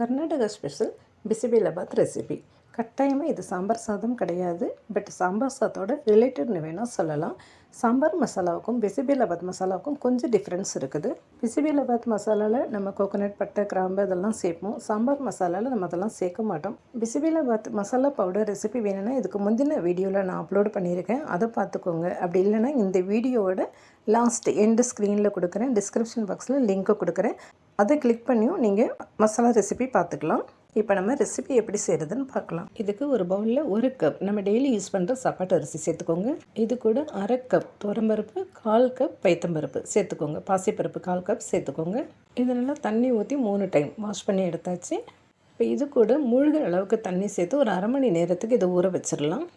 Karnataka special bisi bele bath recipe. கட்டாயமாக இது சாம்பார் சாதம் கிடையாது, பட் சாம்பார் சாதத்தோட ரிலேட்டட்னு வேணால் சொல்லலாம். சாம்பார் மசாலாவுக்கும் பிசிபெலாபாத் மசாலாவுக்கும் கொஞ்சம் டிஃப்ரென்ஸ் இருக்குது. பிசிபெலாபாத் மசாலாவில் நம்ம கோகோனட், பட்டை, கிராம்பு இதெல்லாம் சேர்ப்போம். சாம்பார் மசாலாவில் நம்ம அதெல்லாம் சேர்க்க மாட்டோம். பிசிபெலாபாத் மசாலா பவுடர் ரெசிபி வேணும்னா இதுக்கு முந்தின வீடியோவில் நான் அப்லோட் பண்ணியிருக்கேன், அதை பார்த்துக்கோங்க. அப்படி இல்லைன்னா இந்த வீடியோவோட லாஸ்ட் எண்டு ஸ்க்ரீனில் கொடுக்குறேன், டிஸ்கிரிப்ஷன் பாக்ஸில் லிங்க்கை கொடுக்குறேன், அதை கிளிக் பண்ணியும் நீங்கள் மசாலா ரெசிபி பார்த்துக்கலாம். இப்போ நம்ம ரெசிபி எப்படி செய்கிறதுன்னு பார்க்கலாம். இதுக்கு ஒரு பவுலில் 1 கப் நம்ம டெய்லி யூஸ் பண்ணுற சாப்பாட்டு அரிசி சேர்த்துக்கோங்க. இது கூட 1/2 கப் துவரம்பருப்பு, 1/4 கப் பைத்தம்பருப்பு சேர்த்துக்கோங்க. பாசிப்பருப்பு 1/4 கப் சேர்த்துக்கோங்க. இதனால் தண்ணி ஊற்றி 3 டைம் வாஷ் பண்ணி எடுத்தாச்சு. இப்போ இது கூட மூழ்கிற அளவுக்கு தண்ணி சேர்த்து ஒரு 1/2 மணி நேரத்துக்கு இதை ஊற வச்சிடலாம்.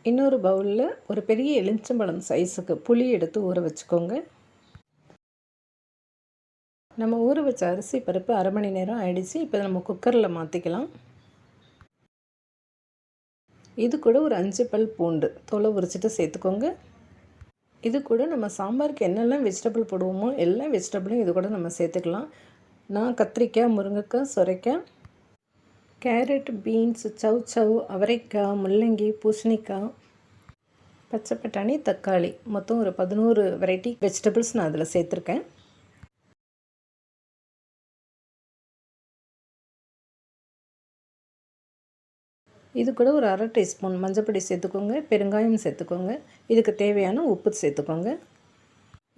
இன்னொரு பவுலில் ஒரு பெரிய எலுமிச்சம்பழம் சைஸுக்கு புளி எடுத்து ஊற வச்சுக்கோங்க. நம்ம ஊற வச்ச அரிசி பருப்பு 1/2 மணி நேரம் ஆயிடுச்சு. இப்போ நம்ம குக்கரில் மாற்றிக்கலாம். இது கூட ஒரு 5 பல் பூண்டு தோலை உரிச்சிட்டு சேர்த்துக்கோங்க. இது கூட நம்ம சாம்பாருக்கு என்னெல்லாம் வெஜிடபிள் போடுவோமோ எல்லா வெஜிடபிளும் இது கூட நம்ம சேர்த்துக்கலாம். நான் கத்திரிக்காய், முருங்கைக்காய், சொரைக்காய், கேரட், பீன்ஸ், சவ், அவரைக்காய், முள்ளங்கி, பூசணிக்காய், பச்சை பட்டாணி, தக்காளி, மொத்தம் ஒரு 11 வெரைட்டி வெஜிடபிள்ஸ் நான் அதில் சேர்த்துருக்கேன். இது கூட ஒரு 1/2 டீஸ்பூன் மஞ்சப்பொடி சேர்த்துக்கோங்க. பெருங்காயம் சேர்த்துக்கோங்க. இதுக்கு தேவையான உப்பு சேர்த்துக்கோங்க.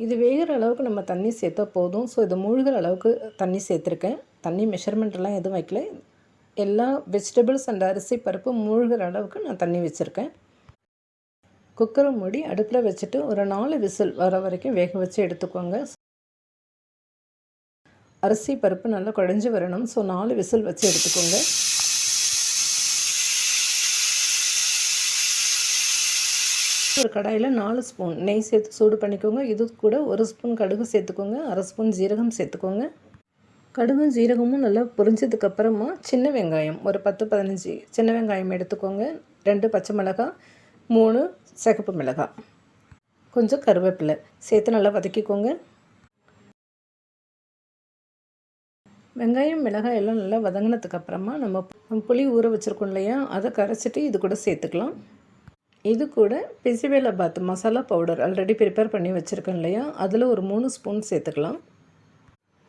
இது வேகிற அளவுக்கு நம்ம தண்ணி சேர்த்தா போதும். ஸோ இது மூழ்கிற அளவுக்கு தண்ணி சேர்த்துருக்கேன். தண்ணி மெஷர்மெண்ட்லாம் எதுவும் வைக்கல. எல்லா வெஜிடபிள்ஸ் அண்ட் அரிசி பருப்பு மூழ்கிற அளவுக்கு நான் தண்ணி வச்சுருக்கேன். குக்கரை மூடி அடுப்பில் வச்சுட்டு ஒரு 4 விசில் வர வரைக்கும் வேக வச்சு எடுத்துக்கோங்க. அரிசி பருப்பு நல்லா குழஞ்சி வரணும். ஸோ 4 விசில் வச்சு எடுத்துக்கோங்க. ஒரு கடாயில் 4 ஸ்பூன் நெய் சேர்த்து சூடு பண்ணிக்கோங்க. இது கூட 1 ஸ்பூன் கடுகு சேர்த்துக்கோங்க. 1/2 ஸ்பூன் ஜீரகம் சேர்த்துக்கோங்க. கடுகும் ஜீரகமும் நல்லா பொரிஞ்சதுக்கப்புறமா சின்ன வெங்காயம் ஒரு 10-15 சின்ன வெங்காயம் எடுத்துக்கோங்க. 2 பச்சை மிளகாய், 3 சிகப்பு மிளகாய், கொஞ்சம் கருவேப்பிலை சேர்த்து நல்லா வதக்கிக்கோங்க. வெங்காயம், மிளகாய் எல்லாம் நல்லா வதங்கினதுக்கப்புறமா நம்ம புளி ஊற வச்சுருக்கோம் இல்லையா, அதை கரைச்சிட்டு இது கூட சேர்த்துக்கலாம். இது கூட bisi bele bath masala powder already prepare பண்ணி வச்சுருக்கேன் இல்லையா, அதில் ஒரு 3 ஸ்பூன் சேர்த்துக்கலாம்.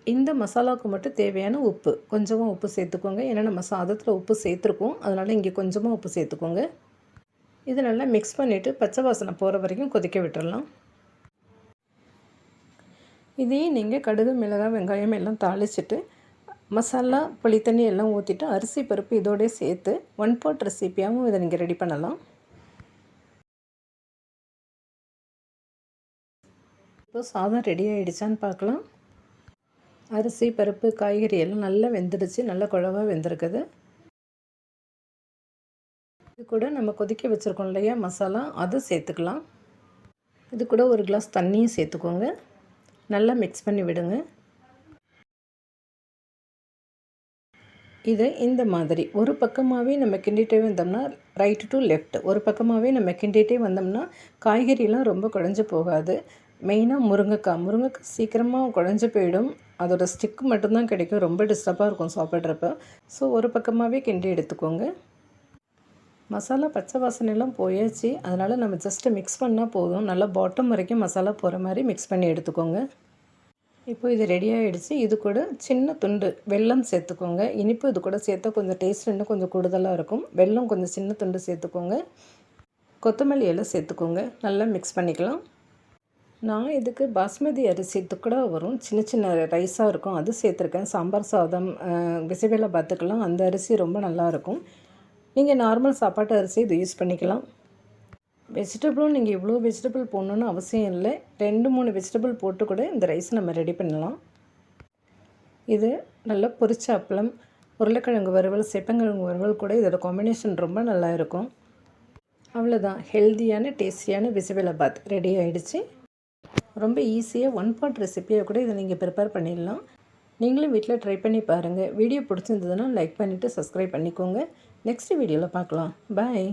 இந்த மசாலாவுக்கு மட்டும் தேவையான உப்பு கொஞ்சமாக உப்பு சேர்த்துக்கோங்க. ஏன்னா நம்ம சாதத்தில் உப்பு சேர்த்துருக்கோம், அதனால் இங்கே கொஞ்சமாக உப்பு சேர்த்துக்கோங்க. இது நல்லா மிக்ஸ் பண்ணிவிட்டு பச்சை வாசனை போகிற வரைக்கும் கொதிக்க விட்டுடலாம். இதையும் நீங்கள் கடுகு, மிளகாய், வெங்காயம் எல்லாம் தாளிச்சிட்டு மசாலா, புளித்தண்ணி எல்லாம் ஊற்றிட்டு அரிசி பருப்பு இதோடய சேர்த்து 1 pot ரெசிப்பியாகவும் இதை நீங்கள் ரெடி பண்ணலாம். இப்போ சாதம் ரெடி ஆகிடுச்சான்னு பார்க்கலாம். அரிசி பருப்பு காய்கறி எல்லாம் நல்லா வெந்துடுச்சு, நல்லா குழவாக வெந்திருக்குது. இது கூட நம்ம கொதிக்க வச்சுருக்கோம் இல்லையா மசாலா, அதை சேர்த்துக்கலாம். இது கூட ஒரு கிளாஸ் தண்ணியும் சேர்த்துக்கோங்க. நல்லா மிக்ஸ் பண்ணி விடுங்க. இதை இந்த மாதிரி ஒரு பக்கமாகவே நம்ம கிண்டிகிட்டே வந்தோம்னா, ரைட் டு லெஃப்ட் ஒரு பக்கமாகவே நம்ம கிண்டிகிட்டே வந்தோம்னா காய்கறிலாம் ரொம்ப குழஞ்சி போகாது. மெயினாக முருங்கைக்காய் சீக்கிரமாக குழஞ்சி போயிடும். அதோட ஸ்டிக்கு மட்டும்தான் கிடைக்கும், ரொம்ப டிஸ்டர்பாக இருக்கும் சாப்பிட்றப்ப. ஸோ ஒரு பக்கமாகவே கிண்டி எடுத்துக்கோங்க. மசாலா பச்சை வாசனைலாம் போயாச்சு, அதனால் நம்ம ஜஸ்ட்டு மிக்ஸ் பண்ணால் போதும். நல்லா பாட்டம் வரைக்கும் மசாலா போகிற மாதிரி மிக்ஸ் பண்ணி எடுத்துக்கோங்க. இப்போ இது ரெடி ஆகிடுச்சு. இது கூட சின்ன துண்டு வெல்லம் சேர்த்துக்கோங்க. இனிப்பு இது கூட சேர்த்தா கொஞ்சம் டேஸ்ட் இன்னும் கொஞ்சம் கூடுதலாக இருக்கும். வெல்லம் கொஞ்சம் சின்ன துண்டு சேர்த்துக்கோங்க. கொத்தமல்லி இலை சேர்த்துக்கோங்க. நல்லா மிக்ஸ் பண்ணிக்கலாம். நான் இதுக்கு பாஸ்மதி அரிசி துக்கடா வரும், சின்ன சின்ன ரைஸாக இருக்கும், அது சேர்த்துருக்கேன். சாம்பார் சாதம், பிசிபெலாபாத்துக்கெல்லாம் அந்த அரிசி ரொம்ப நல்லாயிருக்கும். நீங்கள் நார்மல் சாப்பாட்டு அரிசி இது யூஸ் பண்ணிக்கலாம். வெஜிடபிளும் நீங்கள் இவ்வளோ வெஜிடபிள் போடணுன்னு அவசியம் இல்லை. 2-3 வெஜிடபிள் போட்டு கூட இந்த ரைஸ் நம்ம ரெடி பண்ணலாம். இது நல்லா பொரிச்ச அப்பளம், உருளைக்கிழங்கு வறுவல், சேப்பங்கிழங்கு வறுவல் கூட இதோட காம்பினேஷன் ரொம்ப நல்லா இருக்கும். அவ்வளோதான், ஹெல்த்தியான டேஸ்டியான பிசிபெலாபாத் ரெடி ஆகிடுச்சு. ரொம்ப ஈஸியாக 1 pot ரெசிப்பியாக கூட இதை நீங்கள் ப்ரிப்பேர் பண்ணிடலாம். நீங்களும் வீட்டில் ட்ரை பண்ணி பாருங்கள். வீடியோ பிடிச்சிருந்ததுன்னா லைக் பண்ணிவிட்டு சப்ஸ்கிரைப் பண்ணிக்கோங்க. நெக்ஸ்ட் வீடியோவில் பார்க்கலாம். பாய்.